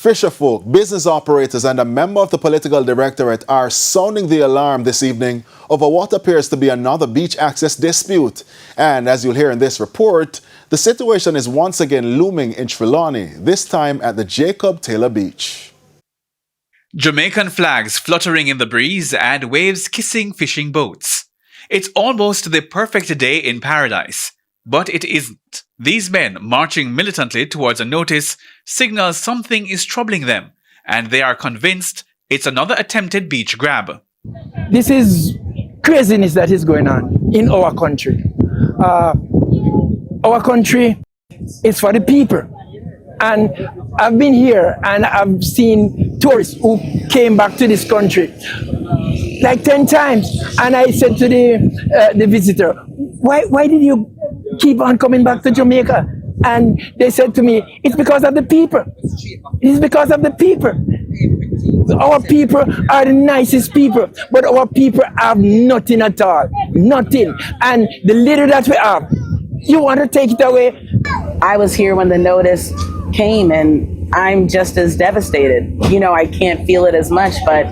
Fisherfolk, business operators and a member of the political directorate are sounding the alarm this evening over what appears to be another beach access dispute. And as you'll hear in this report, the situation is once again looming in Trelawny, this time at the Jacob Taylor Beach. Jamaican flags fluttering in the breeze and waves kissing fishing boats. It's almost the perfect day in paradise. But it isn't. These men marching militantly towards a notice signals something is troubling them, and they are convinced it's another attempted beach grab. This is craziness that is going on in our country. Our country is for the people. And I've been here and I've seen tourists who came back to this country like 10 times. And I said to the visitor, why did you keep on coming back to Jamaica? And they said to me, it's because of the people. It's because of the people. Our people are the nicest people, but our people have nothing at all. Nothing. And the little that we have, you want to take it away? I was here when the notice came and I'm just as devastated. You know, I can't feel it as much, but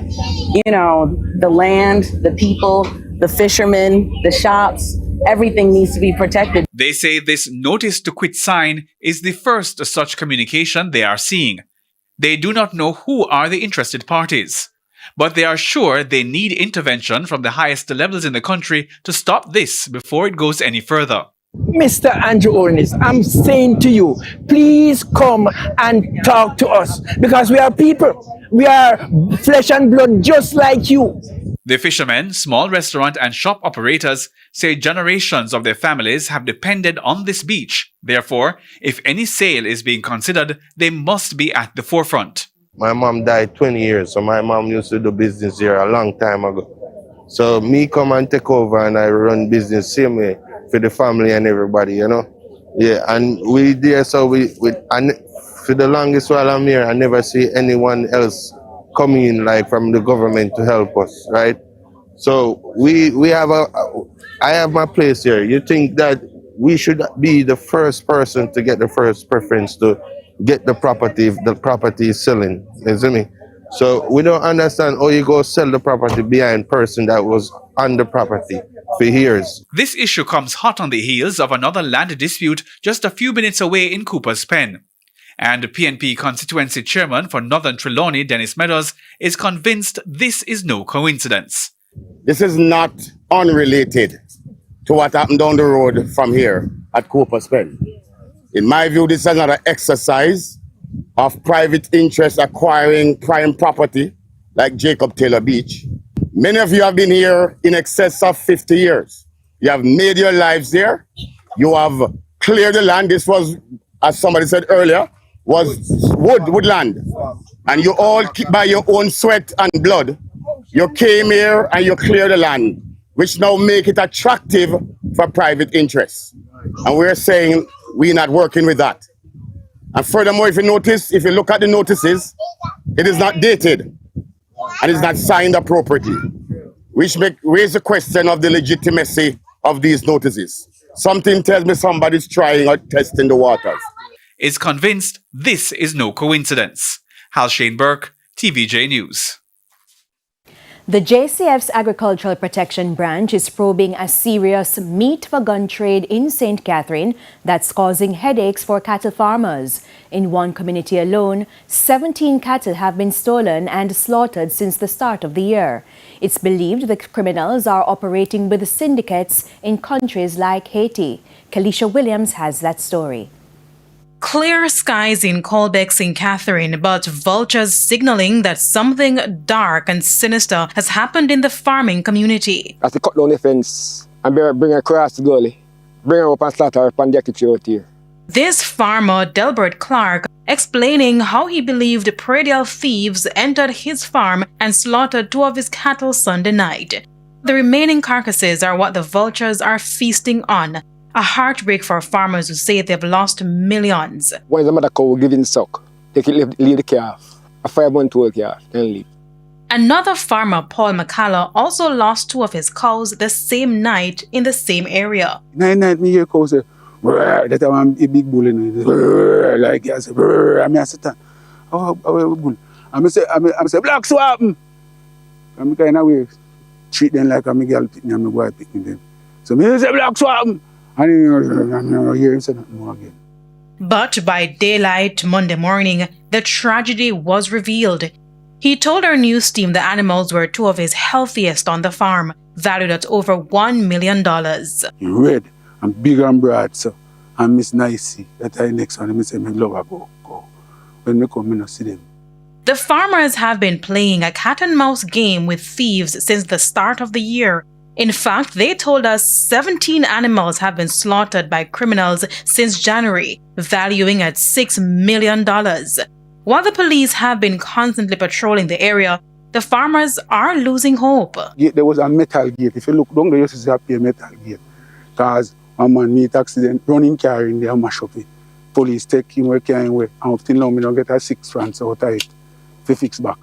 you know, the land, the people, the fishermen, the shops, everything needs to be protected. They say this notice to quit sign is the first such communication they are seeing. They do not know who are the interested parties, but they are sure they need intervention from the highest levels in the country to stop this before it goes any further. Mr. Andrew Ornis, I'm saying to you, please come and talk to us because we are people. We are flesh and blood just like you. The fishermen, small restaurant and shop operators say generations of their families have depended on this beach. Therefore, if any sale is being considered, they must be at the forefront. My mom died 20 years, so my mom used to do business here a long time ago. So me come and take over and I run business same way for the family and everybody, you know. Yeah, and we there, so and for the longest while I'm here, I never see anyone else coming in like from the government to help us, right? So I have my place here. You think that we should be the first person to get the first preference to get the property is selling, you see me? So we don't understand how you go sell the property behind person that was on the property for years. This issue comes hot on the heels of another land dispute just a few minutes away in Cooper's Pen. And PNP constituency chairman for Northern Trelawny, Dennis Meadows, is convinced this is no coincidence. This is not unrelated to what happened down the road from here at Cooper's Pen. In my view, this is another exercise of private interest acquiring prime property like Jacob Taylor Beach. Many of you have been here in excess of 50 years. You have made your lives there. You have cleared the land. This was, as somebody said earlier, was woodland. And you all, by your own sweat and blood, you came here and you cleared the land, which now make it attractive for private interests. And we're saying we're not working with that. And furthermore, if you look at the notices, it is not dated and it's not signed appropriately, which raise the question of the legitimacy of these notices. Something tells me somebody's trying or testing the waters. Is convinced this is no coincidence. Hal Shane Burke, TVJ News. The JCF's Agricultural Protection Branch is probing a serious meat for gun trade in St. Catherine that's causing headaches for cattle farmers. In one community alone, 17 cattle have been stolen and slaughtered since the start of the year. It's believed the criminals are operating with syndicates in countries like Haiti. Kalisha Williams has that story. Clear skies in Colbeck, St. Catherine, but vultures signaling that something dark and sinister has happened in the farming community. As they cut down the fence and bring her across the gully, bring her up and slaughter her and get out here. This farmer, Delbert Clark, explaining how he believed predial thieves entered his farm and slaughtered 2 of his cattle Sunday night. The remaining carcasses are what the vultures are feasting on. A heartbreak for farmers who say they've lost millions. When the mother cow giving suck, they can leave the calf, a 5-month-old calf, and leave. Another farmer, Paul McCalla, also lost 2 of his cows the same night in the same area. Night, me hear cows say, that I'm a big bull, like I say, I sit down. how we good? And I say, black swap. And I kind of way treat them like a girl pick me and my boy pick me them. So me say black swap. And I hear him say nothing more again. But by daylight Monday morning, the tragedy was revealed. He told our news team the animals were two of his healthiest on the farm, valued at over $1 million. Red and big and broad, so. And Miss Nicey, that I next one, I say, my love her go. When I come, I don't see them. The farmers have been playing a cat and mouse game with thieves since the start of the year. In fact, they told us 17 animals have been slaughtered by criminals since January, valuing at $6 million. While the police have been constantly patrolling the area, the farmers are losing hope. There was a metal gate. If you look down there, you see a metal gate. Because one man meet accident, running car in there, mash up it. Police take him where can away. And up till now, I don't get a 6 francs out of it to fix back.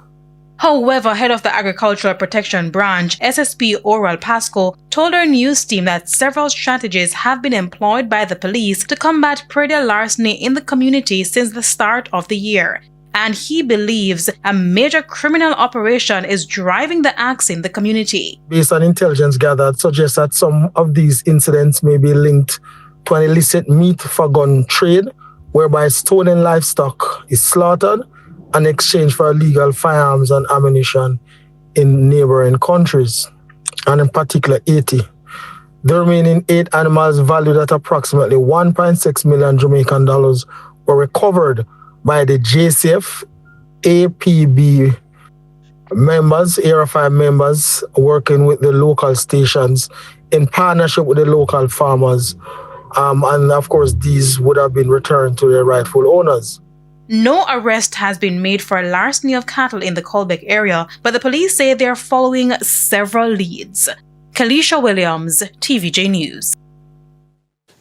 However, head of the Agricultural Protection Branch, SSP Oral Pasco, told our news team that several strategies have been employed by the police to combat predial larceny in the community since the start of the year. And he believes a major criminal operation is driving the axe in the community. Based on intelligence gathered, suggests that some of these incidents may be linked to an illicit meat for gun trade, whereby stolen livestock is slaughtered in exchange for illegal firearms and ammunition in neighboring countries, and in particular Haiti. The remaining 8 animals valued at approximately 1.6 million Jamaican dollars were recovered by the JCF APB members, Area 5 members, working with the local stations in partnership with the local farmers. And of course, these would have been returned to their rightful owners. No arrest has been made for larceny of cattle in the Colbeck area, but the police say they are following several leads. Kalisha Williams, TVJ News.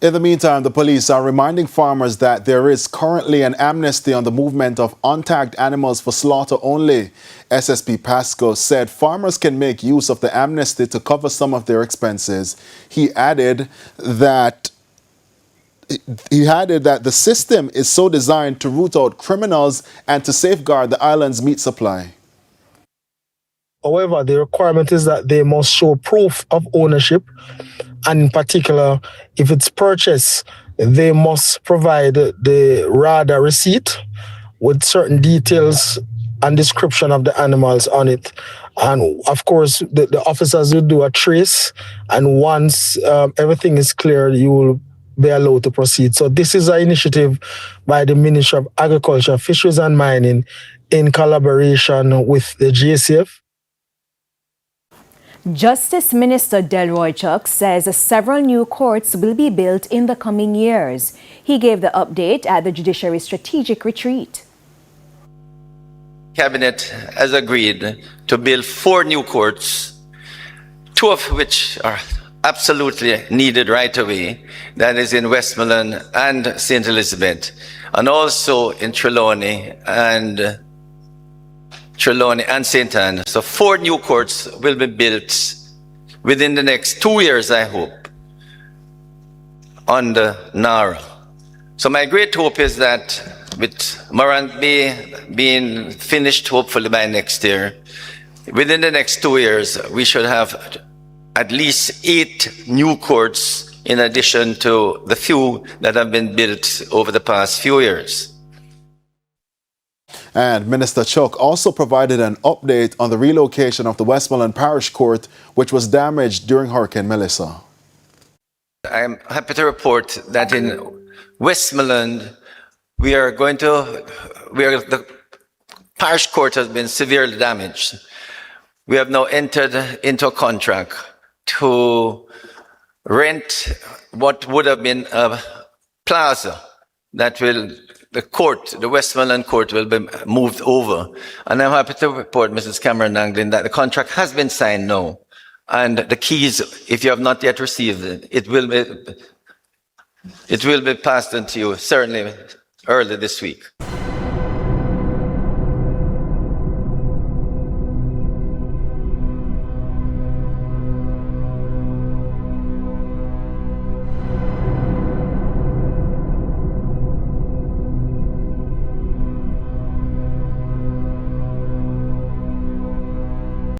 In the meantime, the police are reminding farmers that there is currently an amnesty on the movement of untagged animals for slaughter only. SSP Pasco said farmers can make use of the amnesty to cover some of their expenses. He added that the system is so designed to root out criminals and to safeguard the island's meat supply. However, the requirement is that they must show proof of ownership, and in particular, if it's purchased, they must provide the RADA receipt with certain details and description of the animals on it. And of course, the officers will do a trace, and once everything is clear, you will be allowed to proceed. So this is an initiative by the Ministry of Agriculture, Fisheries and Mining in collaboration with the JCF. Justice Minister Delroy Chuck says several new courts will be built in the coming years. He gave the update at the Judiciary Strategic Retreat. Cabinet has agreed to build 4 new courts, 2 of which are absolutely needed right away. That is in Westmoreland and St. Elizabeth, and also in Trelawny and St. Anne. So 4 new courts will be built within the next 2 years, I hope, on the Nara. So my great hope is that with Morant Bay being finished hopefully by next year, within the next 2 years, we should have at least 8 new courts in addition to the few that have been built over the past few years. And Minister Chuck also provided an update on the relocation of the Westmoreland Parish Court, which was damaged during Hurricane Melissa. I am happy to report that in Westmoreland, the Parish Court has been severely damaged. We have now entered into a contract to rent what would have been a plaza that the Westmoreland Court will be moved over. And I'm happy to report, Mrs. Cameron Anglin, that the contract has been signed now. And the keys, if you have not yet received it, it will be passed on to you certainly early this week.